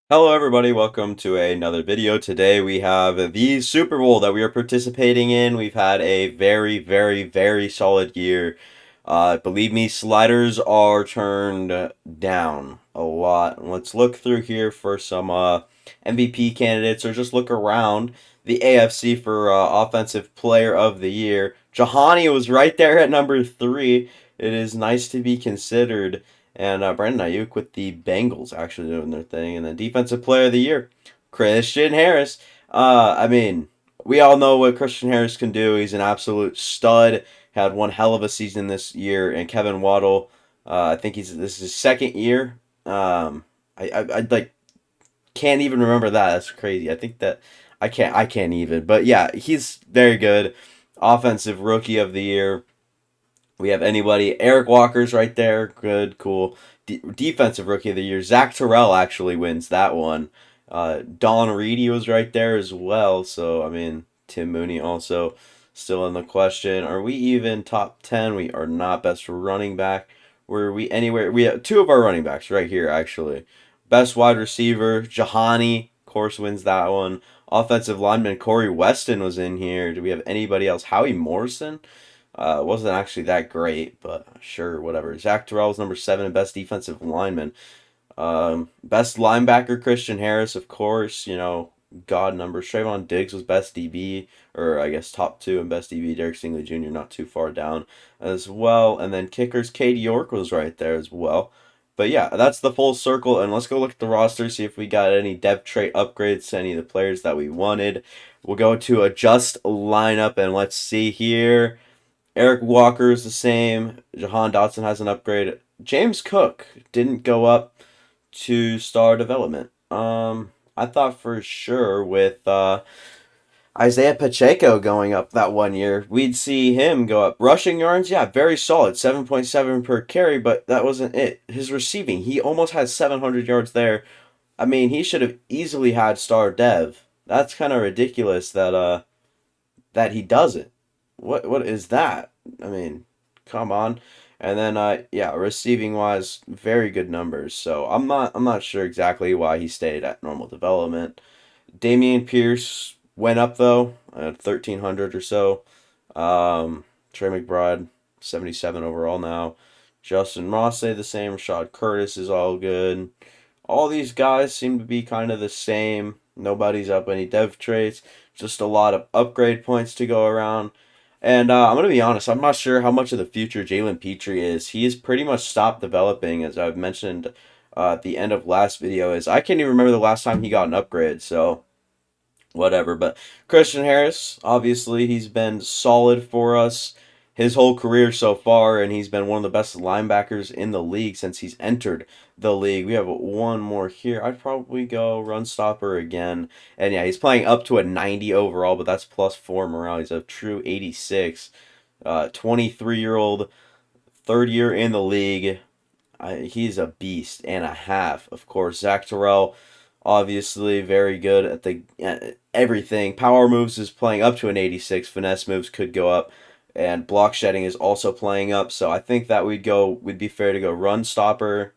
Hello everybody, welcome to another video. Today we have the Super Bowl that we are participating in. We've had a very solid year. Believe me, sliders are turned down a lot. Let's look through here for some MVP candidates, or just look around the AFC for Offensive Player of the Year. Jahani was right there at number 3. It is nice to be considered. And Brandon Ayuk with the Bengals actually doing their thing. And then Defensive Player of the Year, Christian Harris. I mean, we all know what Christian Harris can do. He's an absolute stud. Had one hell of a season this year. And Kevin Waddle, I think this is his second year. I like can't even remember that. That's crazy. I think that I can't even. But yeah, he's very good. Offensive Rookie of the Year. We have anybody. Eric Walker's right there. Good, cool. Defensive Rookie of the Year. Zach Terrell actually wins that one. Don Reedy was right there as well. So, I mean, Tim Mooney also still in the question. Are we even top 10? We are not. Best running back. Were we anywhere? We have two of our running backs right here, actually. Best wide receiver. Jahani, of course, wins that one. Offensive lineman Corey Weston was in here. Do we have anybody else? Howie Morrison? Wasn't actually that great, but sure, whatever. Zach Terrell's number 7 and best defensive lineman. Best linebacker Christian Harris, of course. God numbers. Trayvon Diggs was best DB, or I guess top 2 and best DB. Derek Stingley Jr. not too far down as well. And then kickers, Katie York was right there as well. But yeah, that's the full circle. And let's go look at the roster, see if we got any depth trait upgrades to any of the players that we wanted. We'll go to adjust lineup, and let's see here. Eric Walker is the same. Jahan Dotson has an upgrade. James Cook didn't go up to star development. I thought for sure with Isaiah Pacheco going up that one year, we'd see him go up. Rushing yards, yeah, very solid, 7.7 per carry, but that wasn't it. His receiving, he almost had 700 yards there. I mean, he should have easily had star dev. That's kind of ridiculous that he doesn't. What is that? I mean, come on. And then yeah, receiving wise, very good numbers. So I'm not sure exactly why he stayed at normal development. Damian Pierce went up though at 1300 or so. Trey McBride 77 overall now. Justin Ross stayed the same. Rashad Curtis is all good. All these guys seem to be kind of the same. Nobody's up any dev traits. Just a lot of upgrade points to go around. And I'm going to be honest, I'm not sure how much of the future Jalen Petrie is. He has pretty much stopped developing, as I've mentioned at the end of last video. I can't even remember the last time he got an upgrade, so whatever. But Christian Harris, obviously, he's been solid for us his whole career so far, and he's been one of the best linebackers in the league since he's entered the league. We have one more here. I'd probably go run stopper again. And yeah, he's playing up to a 90 overall, but that's plus 4 morale. He's a true 86. 23-year-old, third year in the league. He's a beast and a half. Of course, Zach Terrell, obviously very good at the everything. Power moves is playing up to an 86. Finesse moves could go up, and block shedding is also playing up. So I think that we'd be fair to go run stopper,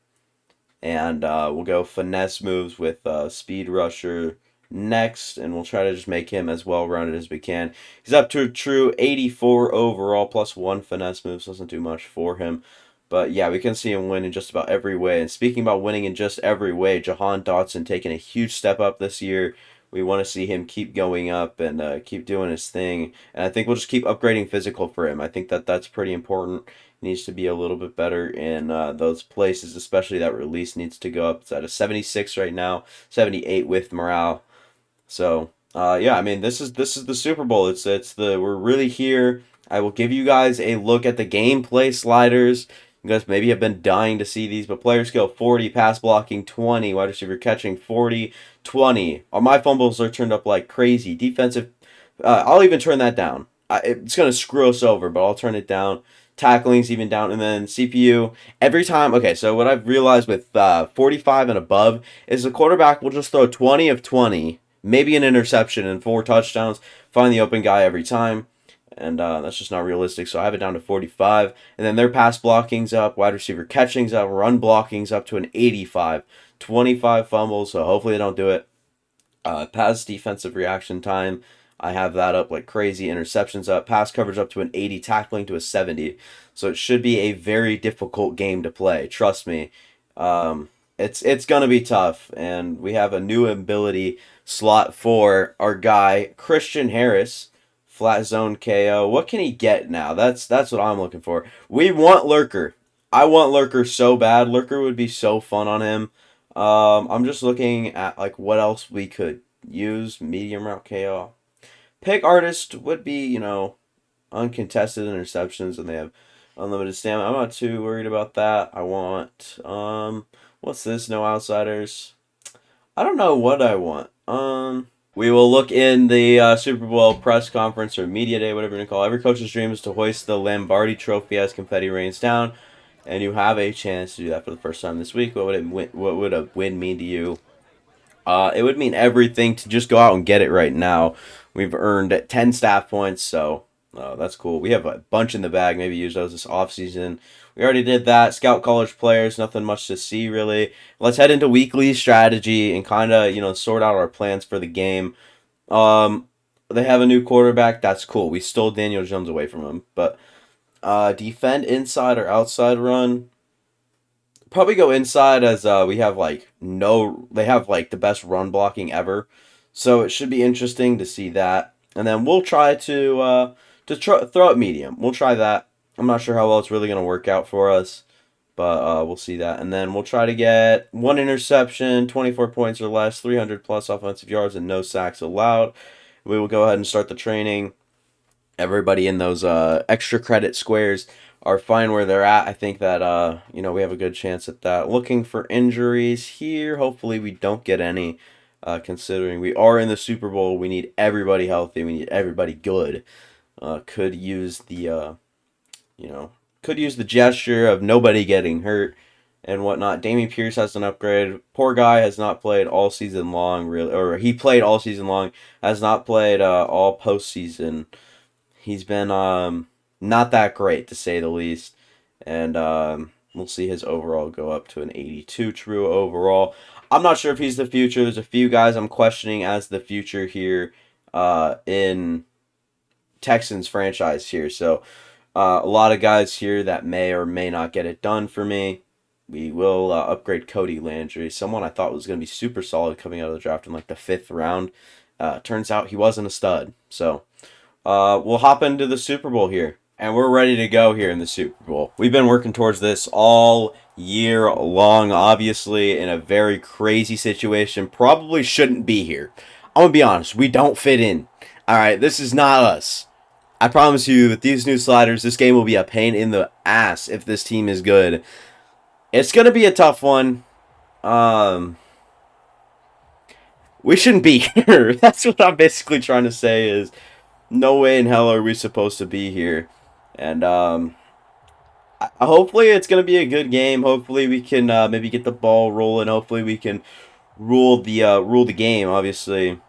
and we'll go finesse moves with speed rusher next, and we'll try to just make him as well rounded as we can. He's up to a true 84 overall, plus 1 finesse moves. Doesn't do much for him. But yeah, we can see him win in just about every way. And speaking about winning in just every way, Jahan Dotson taking a huge step up this year. We want to see him keep going up and keep doing his thing. And I think we'll just keep upgrading physical for him. I think that that's pretty important. He needs to be a little bit better in those places, especially that release needs to go up. It's at a 76 right now, 78 with morale. So yeah, I mean this is the Super Bowl. It's the we're really here. I will give you guys a look at the gameplay sliders. You guys maybe have been dying to see these, but player skill 40, pass blocking 20, wide receiver catching 40, 20. My fumbles are turned up like crazy. Defensive, I'll even turn that down. It's going to screw us over, but I'll turn it down. Tackling's even down. And then CPU, every time. Okay, so what I've realized with 45 and above is the quarterback will just throw 20 of 20, maybe an interception and 4 touchdowns, find the open guy every time. And that's just not realistic. So I have it down to 45. And then their pass blocking's up, wide receiver catching's up, run blocking's up to an 85. 25 fumbles, so hopefully they don't do it. Pass defensive reaction time, I have that up like crazy. Interceptions up, pass coverage up to an 80, tackling to a 70. So it should be a very difficult game to play. Trust me. It's gonna be tough, and we have a new ability slot for our guy Christian Harris, flat zone KO. What can he get now? That's what I'm looking for. We want Lurker. I want Lurker so bad. Lurker would be so fun on him. I'm just looking at like what else we could use. Medium route KO. Pick artist would be, uncontested interceptions, and they have unlimited stamina. I'm not too worried about that. I want what's this? No outsiders. I don't know what I want. We will look in the Super Bowl press conference or media day, whatever you call it. Every coach's dream is to hoist the Lombardi Trophy as confetti rains down, and you have a chance to do that for the first time this week. What would a win mean to you? It would mean everything to just go out and get it right now. We've earned 10 staff points, so that's cool. We have a bunch in the bag. Maybe use those this offseason. We already did that. Scout college players, nothing much to see really. Let's head into weekly strategy and kind of, sort out our plans for the game. They have a new quarterback. That's cool. We stole Daniel Jones away from him. But defend inside or outside run. Probably go inside as we have they have the best run blocking ever, so it should be interesting to see that. And then we'll try to throw it medium. We'll try that. I'm not sure how well it's really gonna work out for us, but we'll see that. And then we'll try to get one interception, 24 points or less, 300 plus offensive yards, and no sacks allowed. We will go ahead and start the training. Everybody in those extra credit squares are fine where they're at. I think that we have a good chance at that. Looking for injuries here. Hopefully we don't get any. Considering we are in the Super Bowl, we need everybody healthy. We need everybody good. Could use the gesture of nobody getting hurt and whatnot. Dameon Pierce has an upgrade. Poor guy has not played all season long, really, or he played all season long. Has not played all postseason. He's been not that great, to say the least. And we'll see his overall go up to an 82 true overall. I'm not sure if he's the future. There's a few guys I'm questioning as the future here in Texans franchise here. So a lot of guys here that may or may not get it done for me. We will upgrade Cody Landry, someone I thought was going to be super solid coming out of the draft in the 5th round. Turns out he wasn't a stud. So we'll hop into the Super Bowl here. And we're ready to go here in the Super Bowl. We've been working towards this all year long, obviously, in a very crazy situation. Probably shouldn't be here. I'm going to be honest. We don't fit in. All right, this is not us. I promise you, with these new sliders, this game will be a pain in the ass if this team is good. It's going to be a tough one. We shouldn't be here. That's what I'm basically trying to say is no way in hell are we supposed to be here. And hopefully it's going to be a good game. Hopefully we can maybe get the ball rolling. Hopefully we can rule the game, obviously.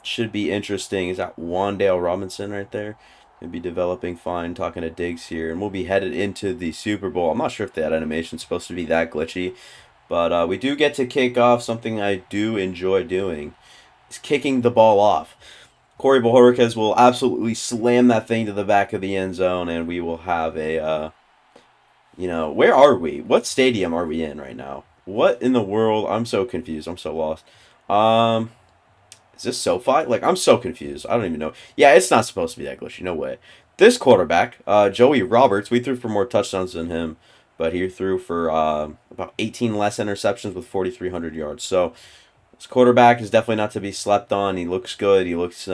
Should be interesting. Is that Wandale Robinson right there? Maybe developing fine, talking to Diggs here. And we'll be headed into the Super Bowl. I'm not sure if that animation's supposed to be that glitchy. But we do get to kick off. Something I do enjoy doing is kicking the ball off. Corey Bojorquez will absolutely slam that thing to the back of the end zone, and we will have a, where are we? What stadium are we in right now? What in the world? I'm so confused. I'm so lost. Is this SoFi? I'm so confused. I don't even know. Yeah, it's not supposed to be that glitchy. No way. This quarterback, Joey Roberts, we threw for more touchdowns than him, but he threw for about 18 less interceptions with 4,300 yards. So this quarterback is definitely not to be slept on. He looks good. He looks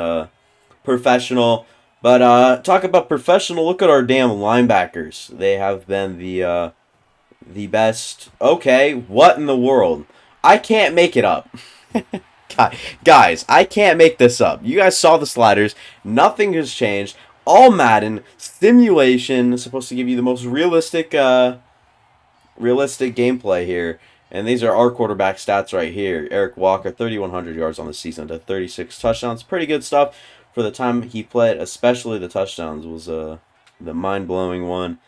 professional. But talk about professional. Look at our damn linebackers. They have been the best. Okay, what in the world? I can't make it up. Guys, I can't make this up. You guys saw the sliders. Nothing has changed. All Madden simulation is supposed to give you the most realistic gameplay here. And these are our quarterback stats right here. Eric Walker, 3,100 yards on the season to 36 touchdowns. Pretty good stuff for the time he played, especially the touchdowns was the mind-blowing one.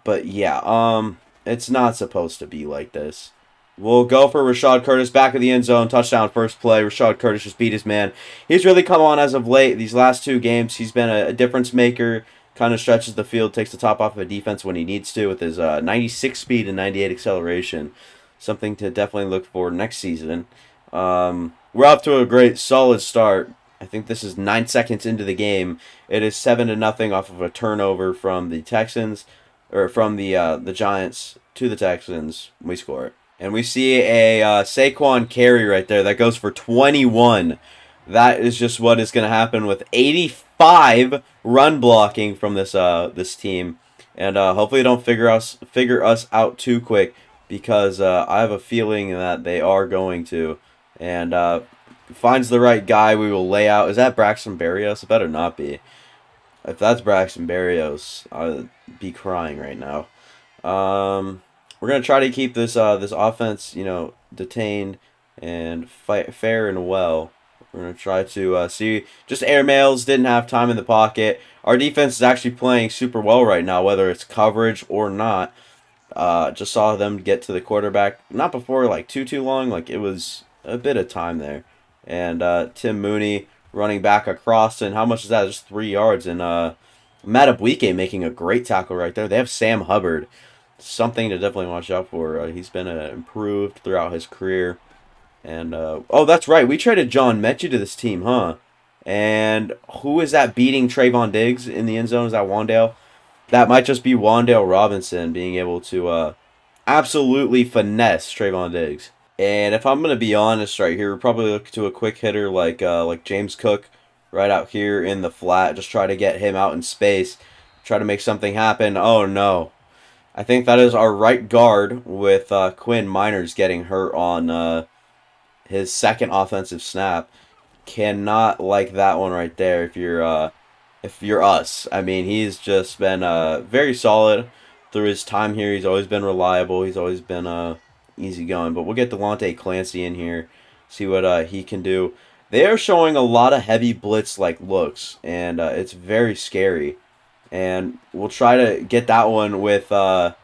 But yeah, it's not supposed to be like this. We'll go for Rashad Curtis back of the end zone. Touchdown, first play. Rashad Curtis just beat his man. He's really come on as of late. These last 2 games, he's been a difference maker. Kind of stretches the field, takes the top off of a defense when he needs to with his 96 speed and 98 acceleration. Something to definitely look for next season. We're off to a great, solid start. I think this is 9 seconds into the game. It is 7-0 off of a turnover from the Texans, or from the Giants to the Texans. We score it. And we see a Saquon carry right there that goes for 21. That is just what is going to happen with 85 run blocking from this team, and hopefully they don't figure us out too quick, because I have a feeling that they are going to. And finds the right guy, we will lay out. Is that Braxton Berrios? It better not be. If that's Braxton Berrios, I'd be crying right now. We're gonna try to keep this offense, detained and fight fair and well. We're gonna try to see just airmails. Didn't have time in the pocket. Our defense is actually playing super well right now, whether it's coverage or not. Just saw them get to the quarterback not before like too long. Like, it was a bit of time there, and Tim Mooney running back across, and how much is that? Just 3 yards, and Matabwike making a great tackle right there. They have Sam Hubbard. Something to definitely watch out for. He's been improved throughout his career. And, oh, that's right. We traded John Mechie to this team, huh? And who is that beating Trayvon Diggs in the end zone? Is that Wandale? That might just be Wandale Robinson being able to absolutely finesse Trayvon Diggs. And if I'm going to be honest right here, we'll probably look to a quick hitter like James Cook right out here in the flat. Just try to get him out in space. Try to make something happen. Oh, no. I think that is our right guard, with Quinn Miners getting hurt on his second offensive snap. Cannot like that one right there. If you're us, I mean, he's just been very solid through his time here. He's always been reliable. He's always been easy going. But we'll get Delonte Clancy in here, see what he can do. They are showing a lot of heavy blitz like looks, and it's very scary. And we'll try to get that one with the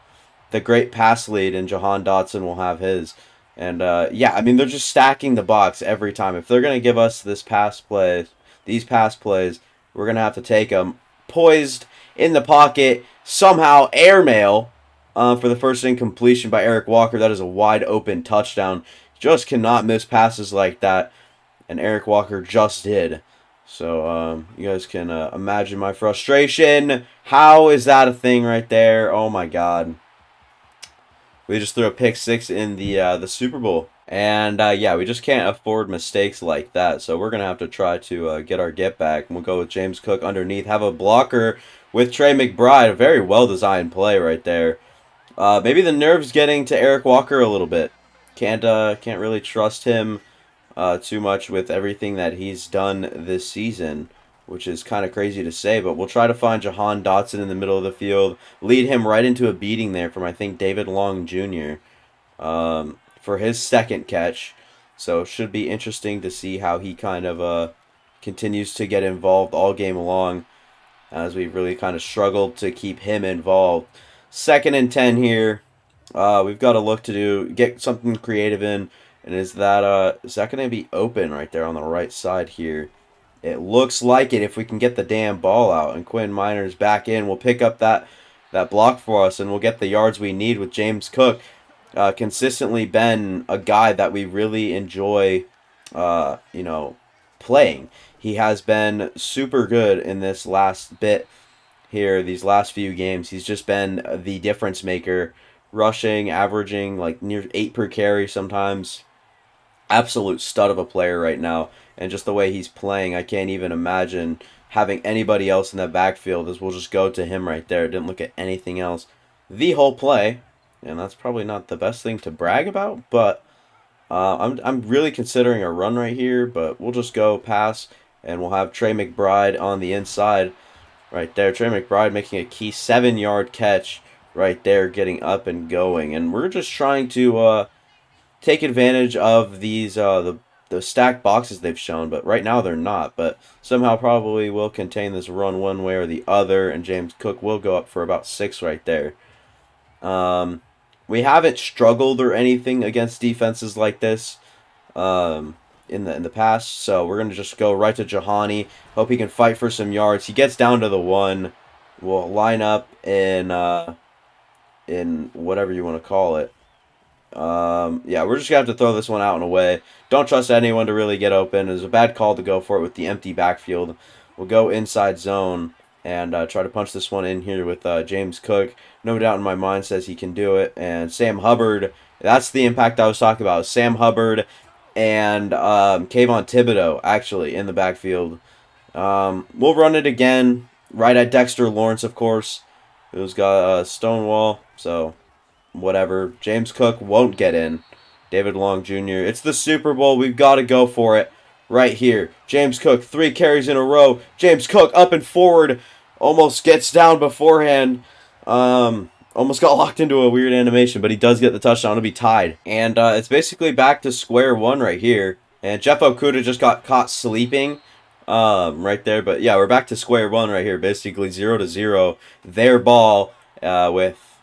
great pass lead, and Jahan Dotson will have his. And yeah, I mean, they're just stacking the box every time. If they're going to give us these pass plays, we're going to have to take them. Poised in the pocket, somehow airmail for the first incompletion by Eric Walker. That is a wide open touchdown. Just cannot miss passes like that, and Eric Walker just did. So you guys can imagine my frustration. How is that a thing right there? Oh my God. We just threw a pick six in the Super Bowl. And yeah, we just can't afford mistakes like that. So we're going to have to try to get our get back. And we'll go with James Cook underneath. Have a blocker with Trey McBride. A very well-designed play right there. Maybe the nerves getting to Eric Walker a little bit. Can't really trust him too much with everything that he's done this season, which is kind of crazy to say, but we'll try to find Jahan Dotson in the middle of the field, lead him right into a beating there from, I think, David Long Jr. For his second catch. So it should be interesting to see how he kind of continues to get involved all game long, as we've really kind of struggled to keep him involved. 2nd and 10 here. We've got to look to get something creative in. And is that going to be open right there on the right side here? It looks like it if we can get the damn ball out. And Quinn Miners back in. We'll pick up that block for us, and we'll get the yards we need with James Cook. Consistently been a guy that we really enjoy, playing. He has been super good in this last bit here, these last few games. He's just been the difference maker, rushing, averaging like near 8 per carry sometimes. Absolute stud of a player right now, and just the way he's playing, I can't even imagine having anybody else in that backfield, as we'll just go to him right there. Didn't look at anything else the whole play, and that's probably not the best thing to brag about, but I'm really considering a run right here, but we'll just go pass, and we'll have Trey McBride on the inside right there. Trey McBride making a key 7-yard catch right there, getting up and going, and we're just trying to take advantage of these the stacked boxes they've shown, but right now they're not. But somehow probably will contain this run one way or the other, and James Cook will go up for about 6 right there. We haven't struggled or anything against defenses like this um, in the past. So we're gonna just go right to Jahani. Hope he can fight for some yards. He gets down to the 1. We'll line up in whatever you want to call it. Yeah, we're just gonna have to throw this one out and away. Don't trust anyone to really get open. It was a bad call to go for it with the empty backfield. We'll go inside zone and try to punch this one in here with James Cook. No doubt in my mind says he can do it. And Sam Hubbard, that's the impact I was talking about. Sam Hubbard and Kayvon Thibodeau actually in the backfield. We'll run it again right at Dexter Lawrence, of course, who's got Stonewall. So whatever. James Cook won't get in. David Long Jr. It's the Super Bowl. We've got to go for it right here. James Cook, 3 carries in a row. James Cook up and forward. Almost gets down beforehand. Almost got locked into a weird animation, but he does get the touchdown. It'll be tied. And it's basically back to square one right here. And Jeff Okudah just got caught sleeping right there. But yeah, we're back to square one right here. Basically 0-0. Their ball with,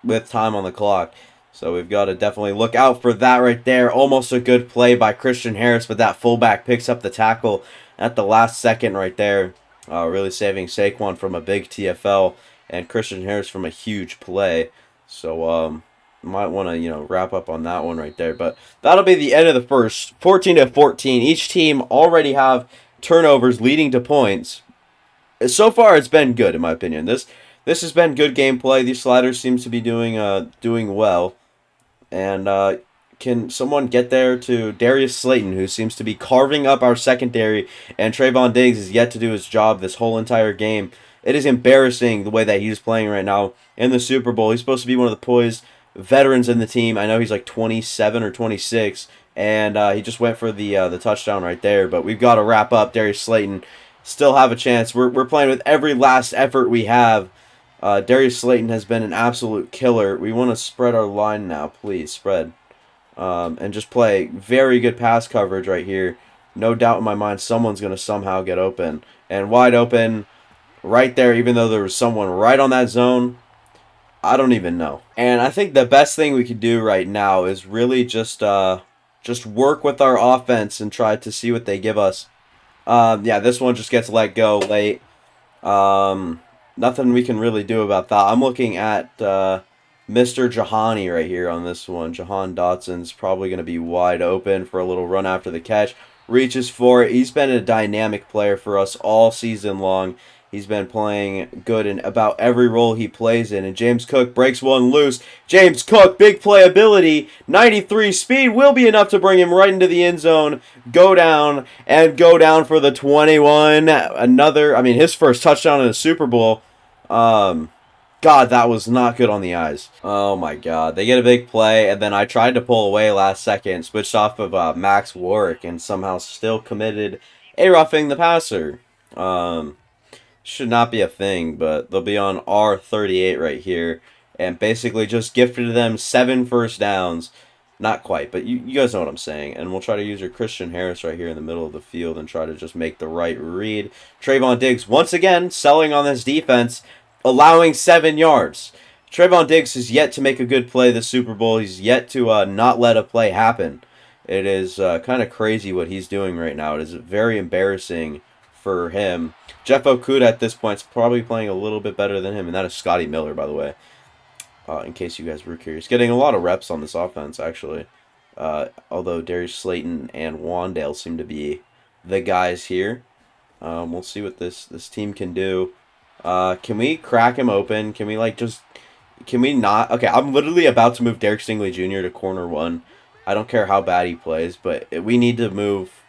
with time on the clock. So we've got to definitely look out for that right there. Almost a good play by Christian Harris, but that fullback picks up the tackle at the last second right there. Really saving Saquon from a big TFL and Christian Harris from a huge play. So might want to wrap up on that one right there. But that'll be the end of the first. 14-14. Each team already have turnovers leading to points. So far, it's been good in my opinion. This has been good gameplay. These sliders seem to be doing well. And can someone get there to Darius Slayton, who seems to be carving up our secondary, and Trayvon Diggs is yet to do his job this whole entire game. It is embarrassing the way that he's playing right now in the Super Bowl. He's supposed to be one of the poised veterans in the team. I know he's like 27 or 26, and he just went for the touchdown right there. But we've got to wrap up. Darius Slayton still have a chance. We're playing with every last effort we have. Darius Slayton has been an absolute killer. We want to spread our line now, please, spread. And just play very good pass coverage right here. No doubt in my mind someone's going to somehow get open. And wide open right there, even though there was someone right on that zone. I don't even know. And I think the best thing we could do right now is really just work with our offense and try to see what they give us. Yeah, this one just gets let go late. Nothing we can really do about that. I'm looking at Mr. Jahani right here on this one. Jahan Dotson's probably going to be wide open for a little run after the catch. Reaches for it. He's been a dynamic player for us all season long. He's been playing good in about every role he plays in. And James Cook breaks one loose. James Cook, big playability. 93 speed will be enough to bring him right into the end zone. Go down for the 21. His first touchdown in the Super Bowl. God, that was not good on the eyes. Oh my God. They get a big play, and then I tried to pull away last second, switched off of Max Warwick, and somehow still committed a roughing the passer. Should not be a thing, but they'll be on R38 right here, and basically just gifted them 7 first downs. Not quite, but you guys know what I'm saying. And we'll try to use your Christian Harris right here in the middle of the field and try to just make the right read. Trayvon Diggs, once again, selling on this defense, allowing 7 yards. Trayvon Diggs has yet to make a good play this Super Bowl. He's yet to not let a play happen. It is kind of crazy what he's doing right now. It is very embarrassing for him. Jeff Okudah at this point is probably playing a little bit better than him, and that is Scotty Miller, by the way. In case you guys were curious. Getting a lot of reps on this offense, actually. Although Darius Slayton and Wandale seem to be the guys here. We'll see what this team can do. Can we crack him open? Can we, can we not? Okay, I'm literally about to move Derek Stingley Jr. to corner 1. I don't care how bad he plays, but we need to move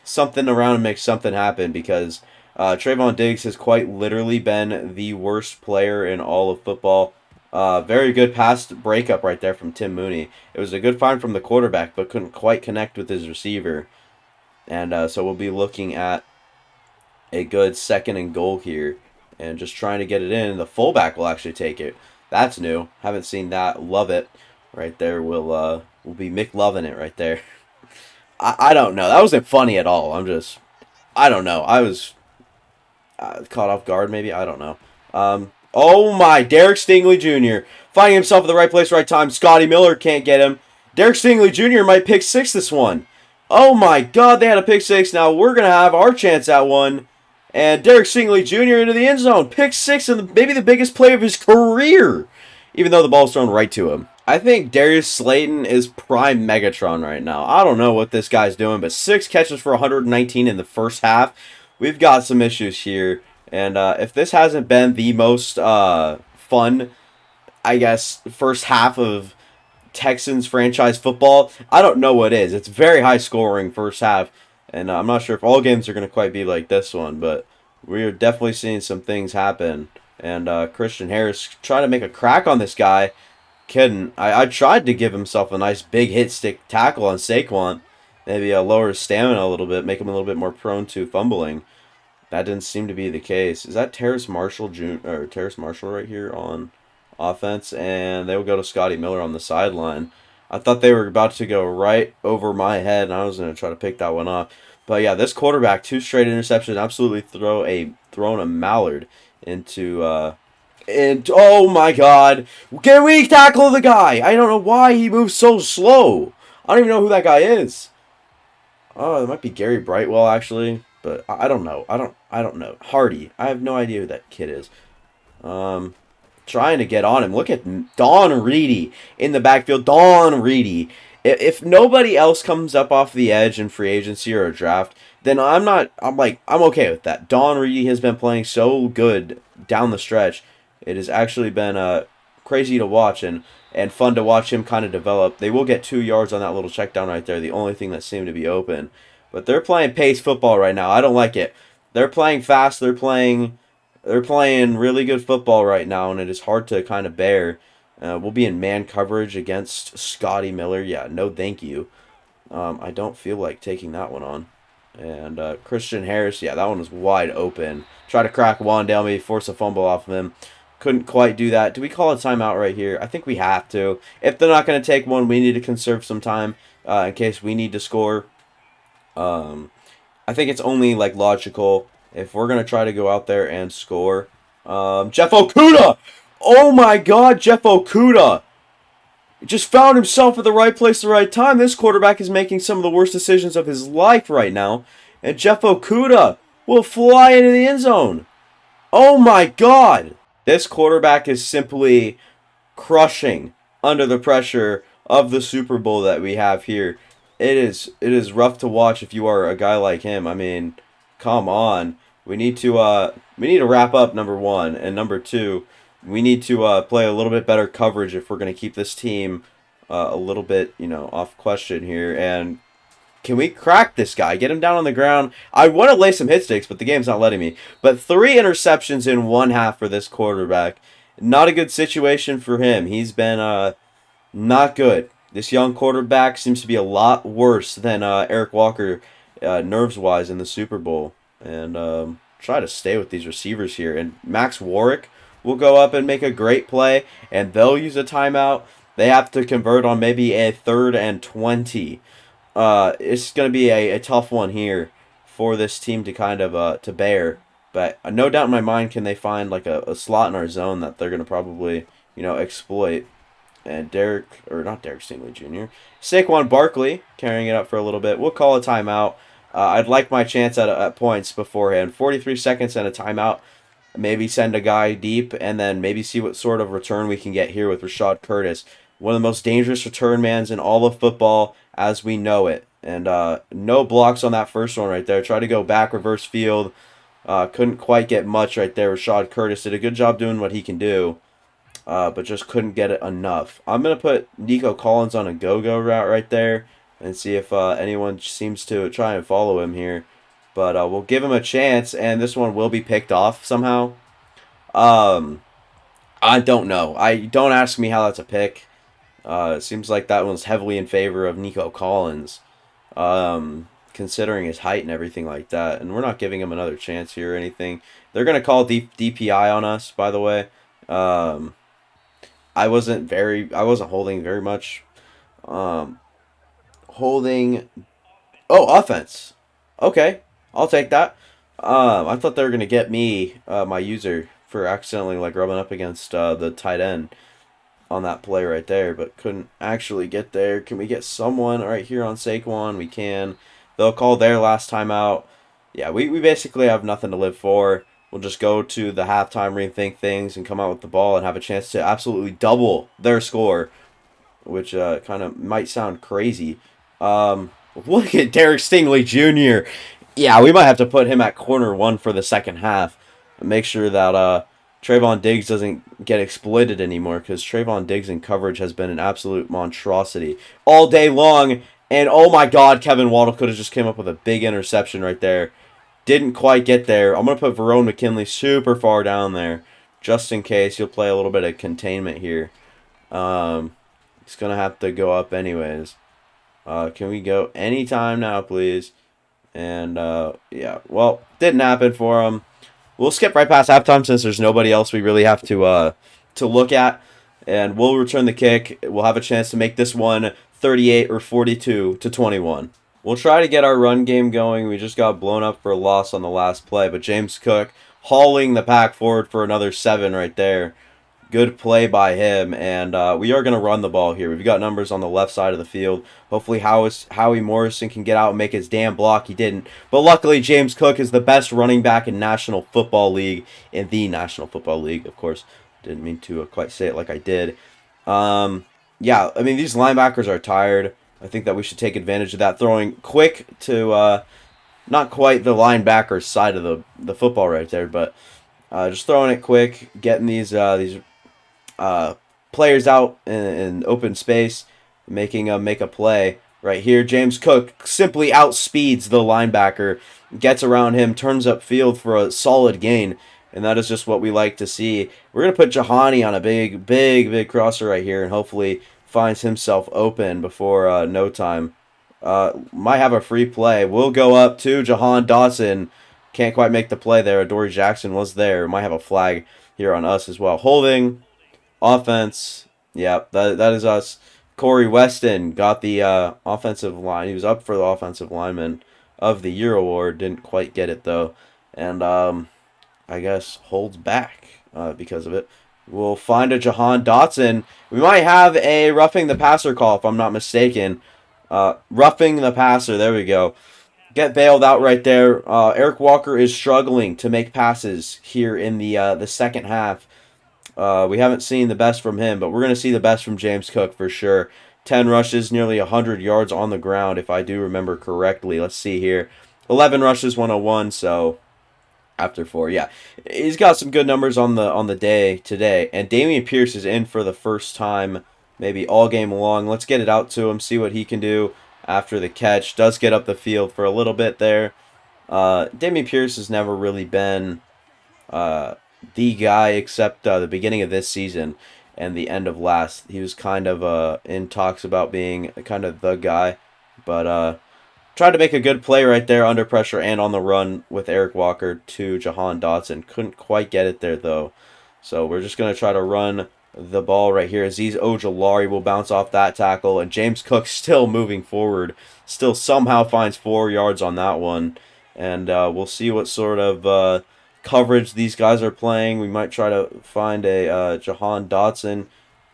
something around and make something happen because Trayvon Diggs has quite literally been the worst player in all of football. Very good pass breakup right there from Tim Mooney. It was a good find from the quarterback, but couldn't quite connect with his receiver. And so we'll be looking at a good 2nd and goal here and just trying to get it in. The fullback will actually take it. That's new. Haven't seen that. Love it. Right there. We'll be McLovin' it right there. I don't know. That wasn't funny at all. I don't know. I was caught off guard maybe. I don't know. Oh my, Derek Stingley Jr. finding himself at the right place, right time. Scotty Miller can't get him. Derek Stingley Jr. might pick six this one. Oh my God, they had a pick six. Now we're going to have our chance at one. And Derek Stingley Jr. into the end zone. Pick six, and maybe the biggest play of his career, even though the ball's thrown right to him. I think Darius Slayton is prime Megatron right now. I don't know what this guy's doing, but 6 catches for 119 in the first half. We've got some issues here. And if this hasn't been the most fun, I guess, first half of Texans franchise football, I don't know what is. It's very high scoring first half. And I'm not sure if all games are going to quite be like this one, but we are definitely seeing some things happen. And Christian Harris trying to make a crack on this guy. Kidding. I tried to give himself a nice big hit stick tackle on Saquon. Maybe lower his stamina a little bit, make him a little bit more prone to fumbling. That didn't seem to be the case. Is that Terrace Marshall Terrace Marshall right here on offense? And they will go to Scotty Miller on the sideline. I thought they were about to go right over my head, and I was going to try to pick that one off. But yeah, this quarterback, 2 straight interceptions, absolutely thrown a mallard into and oh my God, can we tackle the guy? I don't know why he moves so slow. I don't even know who that guy is. Oh, it might be Gary Brightwell actually, but I don't know. I don't know. Hardy. I have no idea who that kid is. Trying to get on him. Look at Don Reedy in the backfield. Don Reedy. If nobody else comes up off the edge in free agency or a draft, then I'm okay with that. Don Reedy has been playing so good down the stretch. It has actually been crazy to watch and fun to watch him kind of develop. They will get 2 yards on that little check down right there, the only thing that seemed to be open. But they're playing pace football right now. I don't like it. They're playing fast. They're playing really good football right now, and it is hard to kind of bear. We'll be in man coverage against Scotty Miller. Yeah, no thank you. I don't feel like taking that one on. And Christian Harris, yeah, that one was wide open. Try to crack Wandale, maybe force a fumble off of him. Couldn't quite do that. Do we call a timeout right here? I think we have to. If they're not going to take one, we need to conserve some time in case we need to score. I think it's only like logical if we're going to try to go out there and score. Jeff Okudah! Oh my God, Jeff Okudah! Just found himself at the right place at the right time. This quarterback is making some of the worst decisions of his life right now. And Jeff Okudah will fly into the end zone. Oh my God! This quarterback is simply crushing under the pressure of the Super Bowl that we have here. It is rough to watch if you are a guy like him. I mean, come on. We need to wrap up, number one, and number two, we need to play a little bit better coverage if we're going to keep this team a little bit, off question here. And can we crack this guy? Get him down on the ground. I want to lay some hit sticks, but the game's not letting me. But 3 interceptions in one half for this quarterback. Not a good situation for him. He's been not good. This young quarterback seems to be a lot worse than Eric Walker nerves-wise in the Super Bowl. And try to stay with these receivers here. And Max Warwick will go up and make a great play, and they'll use a timeout. They have to convert on maybe a 3rd and 20. It's going to be a tough one here for this team to kind of to bear. But no doubt in my mind can they find like a slot in our zone that they're going to probably, exploit. And not Derek Stingley Jr. Saquon Barkley carrying it up for a little bit. We'll call a timeout. I'd like my chance at points beforehand. 43 seconds and a timeout. Maybe send a guy deep and then maybe see what sort of return we can get here with Rashad Curtis. One of the most dangerous return mans in all of football as we know it. And no blocks on that first one right there. Tried to go back reverse field. Couldn't quite get much right there. Rashad Curtis did a good job doing what he can do. But just couldn't get it enough. I'm going to put Nico Collins on a go-go route right there and see if anyone seems to try and follow him here. But we'll give him a chance, and this one will be picked off somehow. I don't know. Don't ask me how that's a pick. It seems like that one's heavily in favor of Nico Collins, considering his height and everything like that. And we're not giving him another chance here or anything. They're going to call DPI on us, by the way. I wasn't holding very much. Offense. Okay, I'll take that. I thought they were gonna get me, my user, for accidentally rubbing up against the tight end. on that play right there, but couldn't actually get there. Can we get someone right here on Saquon? We can. They'll call their last time out. Yeah, we basically have nothing to live for. We'll just go to the halftime, rethink things, and come out with the ball and have a chance to absolutely double their score, which kind of might sound crazy. Look at Derek Stingley Jr. Yeah, we might have to put him at corner one for the second half. Make sure that Trayvon Diggs doesn't get exploited anymore, because Trayvon Diggs in coverage has been an absolute monstrosity all day long. And oh my God, Kevin Waddle could have just came up with a big interception right there. Didn't quite get there. I'm going to put Verone McKinley super far down there, just in case. He'll play a little bit of containment here. He's going to have to go up anyways. Can we go anytime now, please? And, yeah, well, didn't happen for him. We'll skip right past halftime since there's nobody else we really have to look at. And we'll return the kick. We'll have a chance to make this one 38 or 42 to 21. We'll try to get our run game going. We just got blown up for a loss on the last play. But James Cook hauling the pack forward for another 7 right there. Good play by him, and we are going to run the ball here. We've got numbers on the left side of the field. Hopefully Howie Morrison can get out and make his damn block. He didn't. But luckily, James Cook is the best running back in National Football League, in the National Football League, of course. Didn't mean to quite say it like I did. Yeah, I mean, these linebackers are tired. I think that we should take advantage of that. Throwing quick to not quite the linebacker's side of the football right there, but just throwing it quick, getting these players out in open space, making them make a play. Right here, James Cook simply outspeeds the linebacker, gets around him, turns up field for a solid gain, and that is just what we like to see. We're going to put Jahani on a big crosser right here, and hopefully finds himself open before no time. Might have a free play. We'll go up to Jahan Dotson. Can't quite make the play there. Dory Jackson was there. Might have a flag here on us as well. Holding. Offense. Yeah, that is us. Corey Weston got the offensive line. He was up for the Offensive Lineman of the Year award. Didn't quite get it, though. And I guess holds back because of it. We'll find a Jahan Dotson. We might have a roughing the passer call, if I'm not mistaken. Roughing the passer. There we go. Get bailed out right there. Eric Walker is struggling to make passes here in the second half. We haven't seen the best from him, but we're going to see the best from James Cook for sure. 10 rushes, nearly 100 yards on the ground, if I do remember correctly. Let's see here. 11 rushes, 101, so after 4. Yeah, he's got some good numbers on the day today. And Dameon Pierce is in for the first time, maybe all game long. Let's get it out to him, see what he can do after the catch. Does get up the field for a little bit there. Dameon Pierce has never really been the guy, except the beginning of this season and the end of last. He was kind of in talks about being kind of the guy, but tried to make a good play right there under pressure and on the run with Eric Walker to Jahan Dotson. Couldn't quite get it there, though. So we're just going to try to run the ball right here. Azeez Ojulari will bounce off that tackle, and James Cook still moving forward. Still somehow finds 4 yards on that one. And we'll see what sort of coverage these guys are playing. We might try to find a Jahan Dotson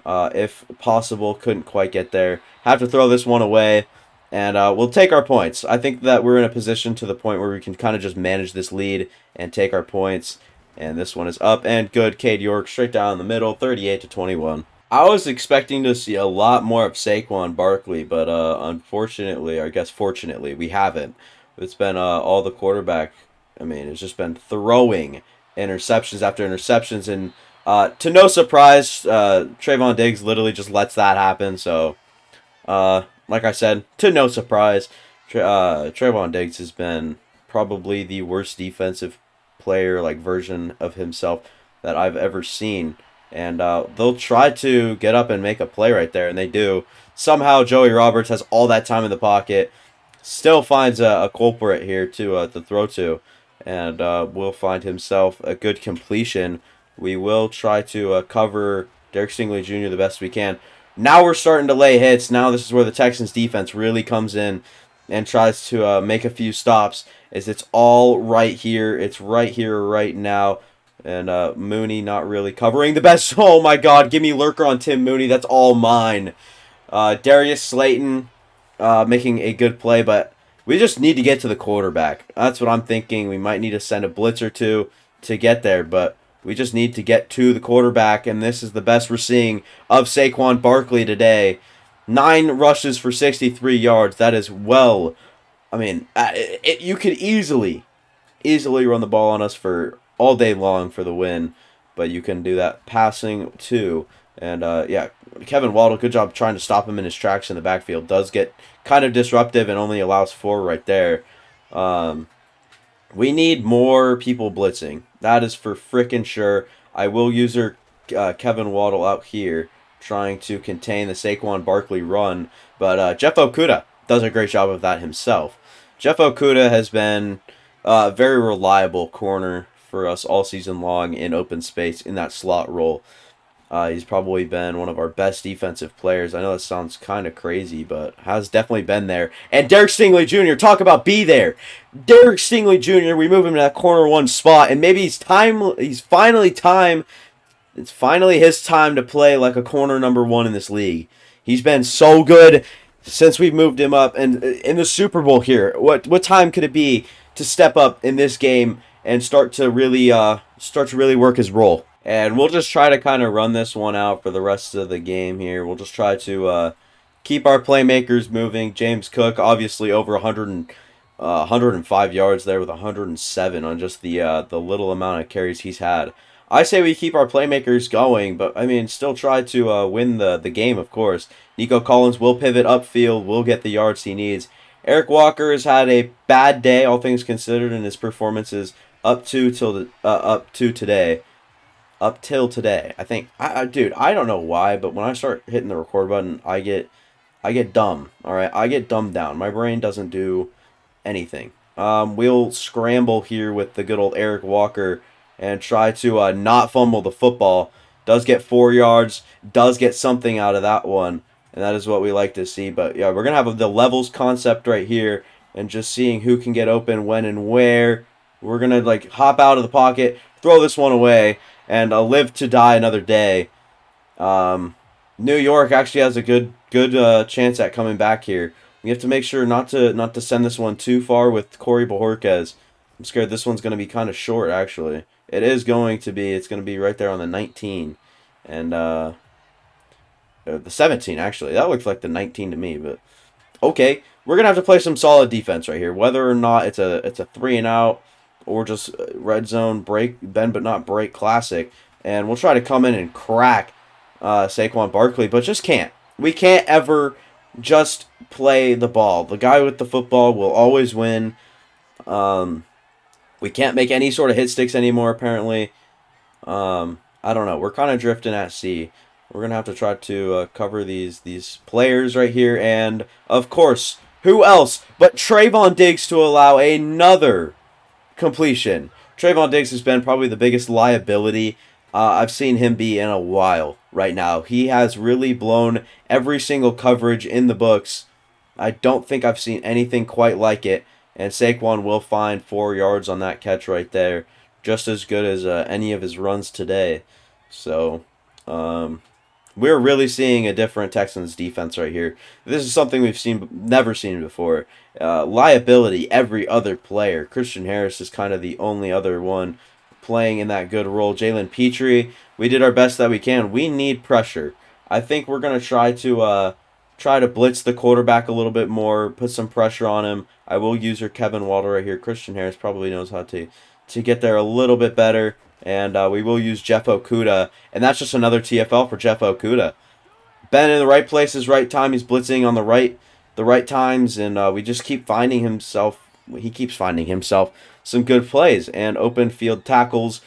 if possible. Couldn't quite get there. Have to throw this one away. And we'll take our points. I think that we're in a position to the point where we can kind of just manage this lead and take our points. And this one is up and good. Cade York straight down the middle, 38-21. I was expecting to see a lot more of Saquon Barkley, but unfortunately, or I guess fortunately, we haven't. It's been all the quarterback. I mean, it's just been throwing interceptions after interceptions. And to no surprise, Trayvon Diggs literally just lets that happen. So, like I said, to no surprise, Trayvon Diggs has been probably the worst defensive player, like version of himself that I've ever seen. And they'll try to get up and make a play right there, and they do. Somehow Joey Roberts has all that time in the pocket, still finds a culprit here to throw to, and will find himself a good completion. We will try to cover Derek Stingley Jr. the best we can. Now we're starting to lay hits. Now this is where the Texans defense really comes in and tries to make a few stops, as it's all right here. It's right here, right now. And Mooney not really covering the best. Oh my God, give me lurker on Tim Mooney. That's all mine. Darius Slayton making a good play, but we just need to get to the quarterback. That's what I'm thinking. We might need to send a blitz or two to get there, but we just need to get to the quarterback, and this is the best we're seeing of Saquon Barkley today. 9 rushes for 63 yards. That is well. I mean, you could easily run the ball on us for all day long for the win, but you can do that passing too. And yeah, Kevin Waddle, good job trying to stop him in his tracks in the backfield. Does get kind of disruptive and only allows 4 right there. We need more people blitzing. That is for frickin' sure. I will use Kevin Waddle out here trying to contain the Saquon Barkley run, but Jeff Okudah does a great job of that himself. Jeff Okudah has been a very reliable corner for us all season long in open space in that slot role. He's probably been one of our best defensive players. I know that sounds kind of crazy, but has definitely been there. And Derek Stingley Jr., talk about be there. Derek Stingley Jr., we move him to that corner 1 spot, and maybe it's finally his time to play like a corner number 1 in this league. He's been so good since we've moved him up, and in the Super Bowl here, what time could it be to step up in this game and start to really work his role? And we'll just try to kind of run this one out for the rest of the game here. We'll just try to keep our playmakers moving. James Cook, obviously over 105 yards there with 107 on just the little amount of carries he's had. I say we keep our playmakers going, but I mean, still try to win the game, of course. Nico Collins will pivot upfield, will get the yards he needs. Eric Walker has had a bad day, all things considered, in his performances up till today. Up till today, I think. Dude, I don't know why, but when I start hitting the record button, I get dumb. All right, I get dumbed down. My brain doesn't do anything. We'll scramble here with the good old Eric Walker and try to not fumble the football. Does get 4 yards. Does get something out of that one, and that is what we like to see. But yeah, we're gonna have the levels concept right here, and just seeing who can get open, when, and where. We're gonna like hop out of the pocket, throw this one away, and live to die another day. New York actually has a good chance at coming back here. We have to make sure not to send this one too far with Corey Bojorquez. I'm scared this one's going to be kind of short, actually. It is going to be. It's going to be right there on the 19. And the 17, actually. That looks like the 19 to me, but okay. We're going to have to play some solid defense right here. Whether or not it's a 3 and out or just red zone break, bend but not break classic. And we'll try to come in and crack Saquon Barkley, but just can't. We can't ever just play the ball. The guy with the football will always win. We can't make any sort of hit sticks anymore, apparently. I don't know. We're kind of drifting at sea. We're going to have to try to cover these players right here. And, of course, who else but Trayvon Diggs to allow another completion. Trayvon Diggs has been probably the biggest liability I've seen him be in a while right now. He has really blown every single coverage in the books. I don't think I've seen anything quite like it. And Saquon will find 4 yards on that catch right there. Just as good as any of his runs today. So, we're really seeing a different Texans defense right here. This is something we've never seen before. Liability, every other player. Christian Harris is kind of the only other one playing in that good role. Jalen Petrie, we did our best that we can. We need pressure. I think we're going to try to blitz the quarterback a little bit more, put some pressure on him. I will use Kevin Waddle right here. Christian Harris probably knows how to get there a little bit better. And we will use Jeff Okudah. And that's just another TFL for Jeff Okudah. Been in the right places, right time. He's blitzing on the right times. And we just keep finding himself. He keeps finding himself some good plays and open field tackles,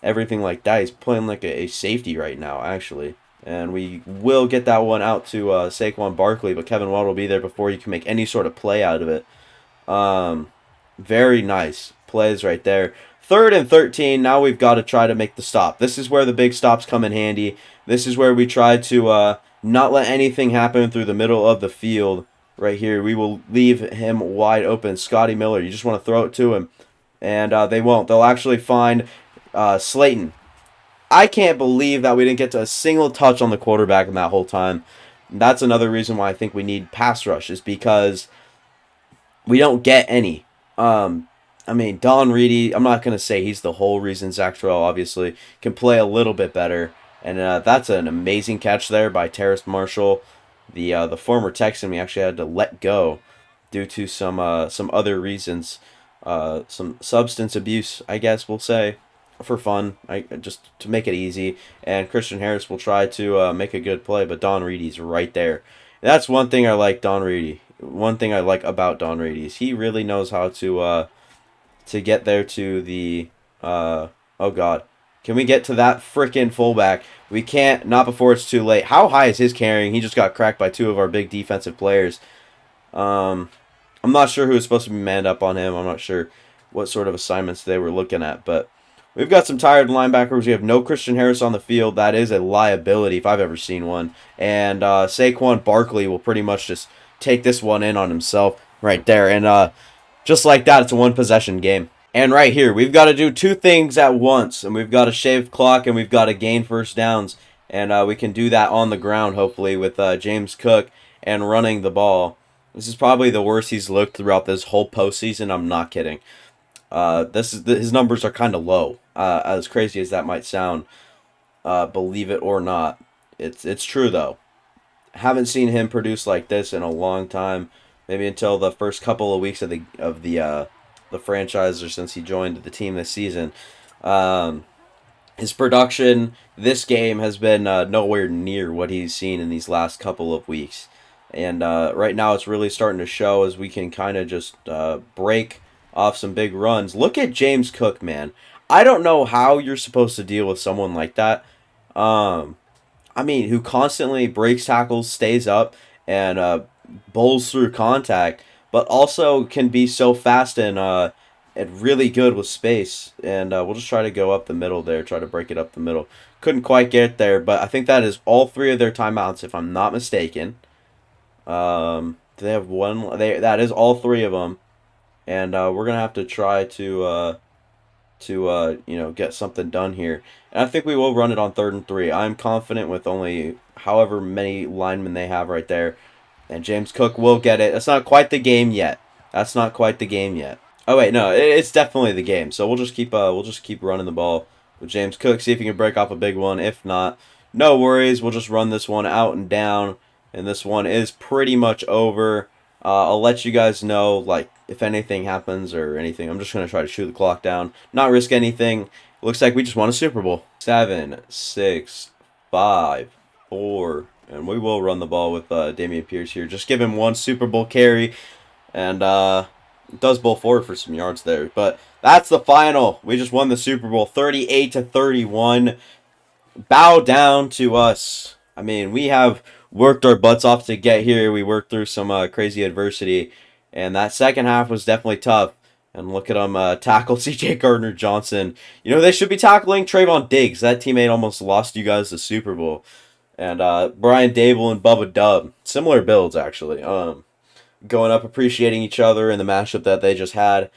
everything like that. He's playing like a safety right now, actually. And we will get that one out to Saquon Barkley, but Kevin Waddle will be there before you can make any sort of play out of it. Very nice plays right there. 3rd and 13, now we've got to try to make the stop. This is where the big stops come in handy. This is where we try to not let anything happen through the middle of the field. Right here, we will leave him wide open. Scotty Miller, you just want to throw it to him. And they won't. They'll actually find Slayton. I can't believe that we didn't get to a single touch on the quarterback in that whole time. That's another reason why I think we need pass rush, is because we don't get any. I mean, Don Reedy, I'm not going to say he's the whole reason Zach Terrell obviously can play a little bit better. And that's an amazing catch there by Terrace Marshall, the former Texan we actually had to let go due to some other reasons, some substance abuse, I guess we'll say, for fun, just to make it easy. And Christian Harris will try to make a good play, but Don Reedy's right there. That's one thing I like Don Reedy. One thing I like about Don Reedy is he really knows how to get there to the oh god. Can we get to that freaking fullback? We can't, not before it's too late. How high is his carrying? He just got cracked by two of our big defensive players. Um I'm not sure who was supposed to be manned up on him. I'm not sure what sort of assignments they were looking at, but we've got some tired linebackers. We have no Christian Harris on the field. That is a liability if I've ever seen one. And Saquon Barkley will pretty much just take this one in on himself right there. And just like that, it's a one-possession game. And right here, we've got to do two things at once. And we've got to shave clock and we've got to gain first downs. And we can do that on the ground, hopefully, with James Cook and running the ball. This is probably the worst he's looked throughout this whole postseason. I'm not kidding. His numbers are kind of low. As crazy as that might sound, believe it or not, it's true though. Haven't seen him produce like this in a long time. Maybe until the first couple of weeks of the franchise, or since he joined the team this season. His production this game has been nowhere near what he's seen in these last couple of weeks. And right now it's really starting to show as we can kind of just break off some big runs. Look at James Cook, man. I don't know how you're supposed to deal with someone like that. I mean, who constantly breaks tackles, stays up, and bowls through contact, but also can be so fast and really good with space. And we'll just try to go up the middle there, try to break it up the middle. Couldn't quite get there, but I think that is all three of their timeouts, if I'm not mistaken. They have one. That is all three of them, and we're gonna have to try to get something done here. And I think we will run it on 3rd and 3. I'm confident with only however many linemen they have right there. And James Cook will get it. That's not quite the game yet. That's not quite the game yet. Oh wait, no, it's definitely the game. So we'll just keep running the ball with James Cook, see if he can break off a big one. If not, no worries. We'll just run this one out and down. And this one is pretty much over. I'll let you guys know, like, if anything happens or anything. I'm just going to try to shoot the clock down. Not risk anything. Looks like we just won a Super Bowl. 7, 6, 5, 4. And we will run the ball with Dameon Pierce here. Just give him one Super Bowl carry. And does bowl forward for some yards there. But that's the final. We just won the Super Bowl 38-31. Bow down to us. I mean, we have worked our butts off to get here. We worked through some crazy adversity, and that second half was definitely tough. And look at them tackle C.J. Gardner-Johnson. You know, they should be tackling Trayvon Diggs. That teammate almost lost you guys the Super Bowl. And Brian Dable and Bubba Dub. Similar builds, actually. Going up, appreciating each other in the matchup that they just had.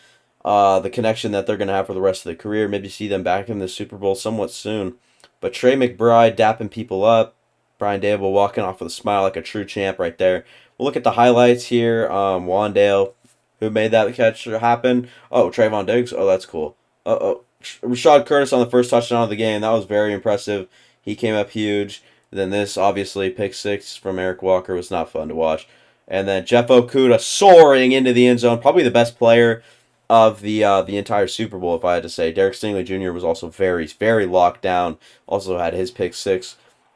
The connection that they're going to have for the rest of their career. Maybe see them back in the Super Bowl somewhat soon. But Trey McBride dapping people up. Brian Dable walking off with a smile like a true champ right there. We'll look at the highlights here. Wandale, who made that catch happen. Oh, Trayvon Diggs. Oh, that's cool. Rashad Curtis on the first touchdown of the game. That was very impressive. He came up huge. Then this, obviously, pick 6 from Eric Walker was not fun to watch. And then Jeff Okudah soaring into the end zone. Probably the best player of the entire Super Bowl, if I had to say. Derek Stingley Jr. was also very, very locked down. Also had his pick 6.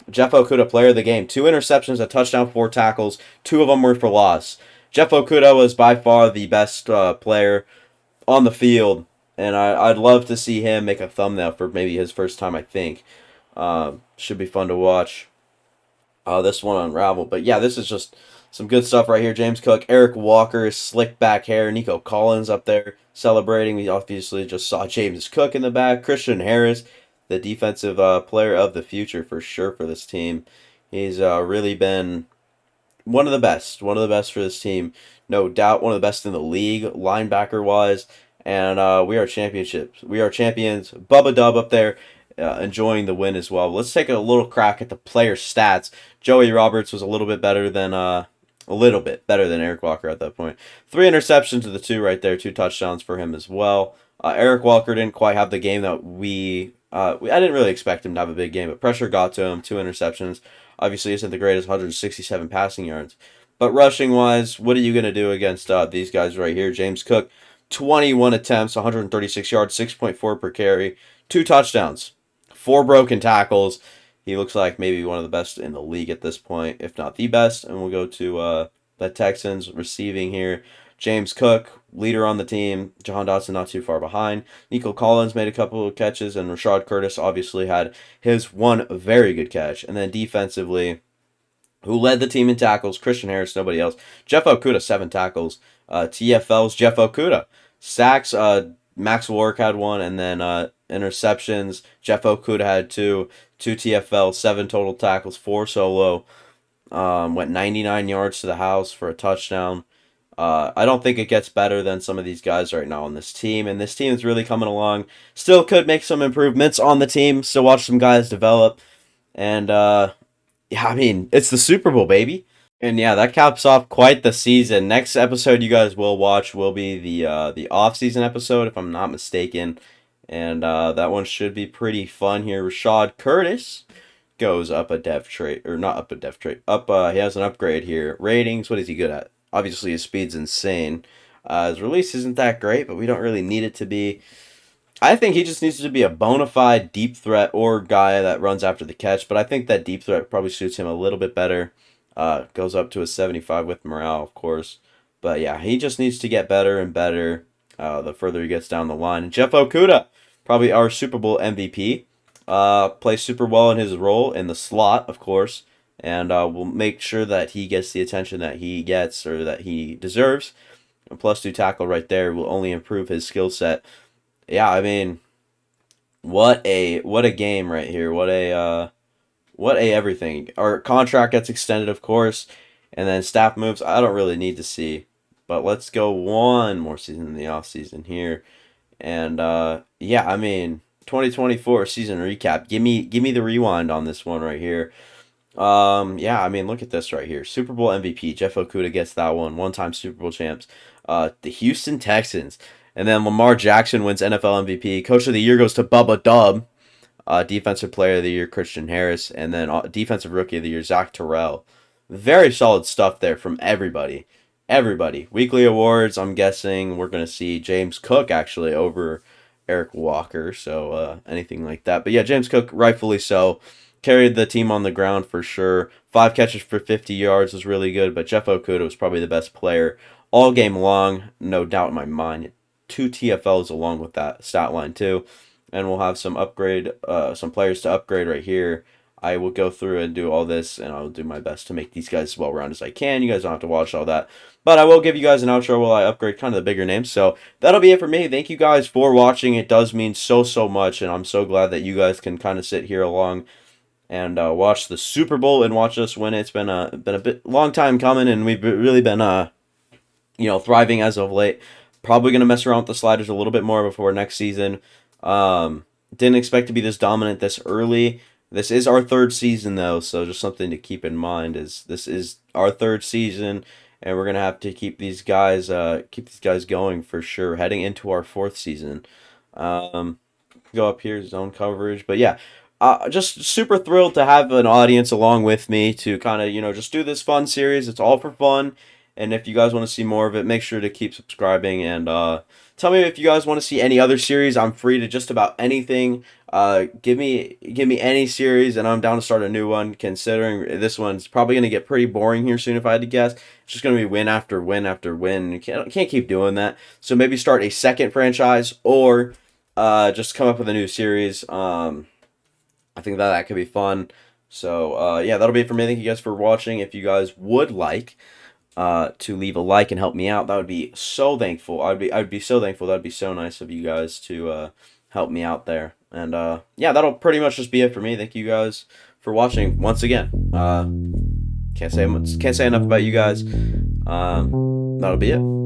Jeff Okudah, player of the game. 2 interceptions, a touchdown, 4 tackles. 2 of them were for loss. Jeff Okudah was by far the best player on the field, and I'd love to see him make a thumbnail for maybe his first time, I think. Should be fun to watch this one unravel. But yeah, this is just some good stuff right here. James Cook, Eric Walker, slick back hair, Nico Collins up there celebrating. We obviously just saw James Cook in the back. Christian Harris, the defensive player of the future for sure for this team. He's really been one of the best for this team. No doubt one of the best in the league, linebacker-wise. and we are championships. We are champions. Bubba Dub up there, enjoying the win as well. Let's take a little crack at the player stats. Joey Roberts was a little bit better than Eric Walker at that point. 3 interceptions to the 2 right there, 2 touchdowns for him as well. Eric Walker didn't quite have the game that I didn't really expect him to have a big game, but pressure got to him. 2 interceptions. Obviously, isn't the greatest, 167 passing yards. But rushing wise, what are you gonna do against these guys right here? James Cook, 21 attempts, 136 yards, 6.4 per carry, 2 touchdowns, 4 broken tackles. He looks like maybe one of the best in the league at this point, if not the best. And we'll go to the Texans receiving here. James Cook, leader on the team. Jahan Dotson not too far behind. Nico Collins made a couple of catches, and Rashad Curtis obviously had his one very good catch. And then defensively, who led the team in tackles? Christian Harris, nobody else. Jeff Okuda, 7 tackles. TFL's Jeff Okuda. Sacks, Max Warwick had 1, and then interceptions, Jeff Okuda had 2. 2 TFL, 7 total tackles, 4 solo. Went 99 yards to the house for a touchdown. I don't think it gets better than some of these guys right now on this team, and this team is really coming along. Still could make some improvements on the team. Still watch some guys develop, and yeah, I mean it's the Super Bowl, baby. And yeah, that caps off quite the season. Next episode you guys will watch will be the off-season episode, if I'm not mistaken. And that one should be pretty fun here. Rashad Curtis goes up a dev trait, or not up a dev trait. He has an upgrade here. Ratings, what is he good at? Obviously his speed's insane. His release isn't that great, but we don't really need it to be. I think he just needs to be a bona fide deep threat or guy that runs after the catch, but I think that deep threat probably suits him a little bit better. Goes up to a 75 with morale, of course. But yeah, he just needs to get better and better the further he gets down the line. And Jeff Okuda, probably our Super Bowl MVP, plays super well in his role in the slot, of course. And we'll make sure that he gets the attention that he gets or that he deserves. A +2 tackle right there will only improve his skill set. Yeah, I mean, what a game right here. What a everything. Our contract gets extended, of course, and then staff moves. I don't really need to see, but let's go one more season in the off season here, and yeah, I mean, 2024 season recap. Give me the rewind on this one right here. Yeah, I mean, look at this right here. Super Bowl MVP Jeff Okuda gets that one. 1-time Super Bowl champs. The Houston Texans, and then Lamar Jackson wins NFL MVP. Coach of the Year goes to Bubba Dub. Defensive Player of the Year, Christian Harris, and then Defensive Rookie of the Year, Zach Terrell. Very solid stuff there from everybody. Everybody. Weekly awards, I'm guessing we're going to see James Cook actually over Eric Walker, so anything like that. But yeah, James Cook, rightfully so, carried the team on the ground for sure. 5 catches for 50 yards was really good, but Jeff Okuda was probably the best player all game long, no doubt in my mind. 2 TFLs along with that stat line too. And we'll have some players to upgrade right here. I will go through and do all this, and I'll do my best to make these guys as well-rounded as I can. You guys don't have to watch all that. But I will give you guys an outro while I upgrade kind of the bigger names. So that'll be it for me. Thank you guys for watching. It does mean so much, and I'm so glad that you guys can kind of sit here along and watch the Super Bowl and watch us win. It's been a long time coming, and we've really been thriving as of late. Probably going to mess around with the sliders a little bit more before next season. Didn't expect to be this dominant this early. This is our 3rd season though, so just something to keep in mind is this is our 3rd season, and we're gonna have to keep these guys going for sure. Heading into our 4th season. Go up here, zone coverage, but yeah. Just super thrilled to have an audience along with me to kind of just do this fun series. It's all for fun. And if you guys want to see more of it, make sure to keep subscribing, and tell me if you guys want to see any other series. I'm free to just about anything. Give me any series, and I'm down to start a new one, considering this one's probably going to get pretty boring here soon if I had to guess. It's just going to be win after win after win. You can't keep doing that. So maybe start a second franchise, or just come up with a new series. I think that could be fun. So yeah, that'll be it for me. Thank you guys for watching. If you guys would like to leave a like and help me out, that would be so thankful. I'd be so thankful. That'd be so nice of you guys to help me out there. And yeah, that'll pretty much just be it for me. Thank you guys for watching once again. Can't say enough about you guys. That'll be it.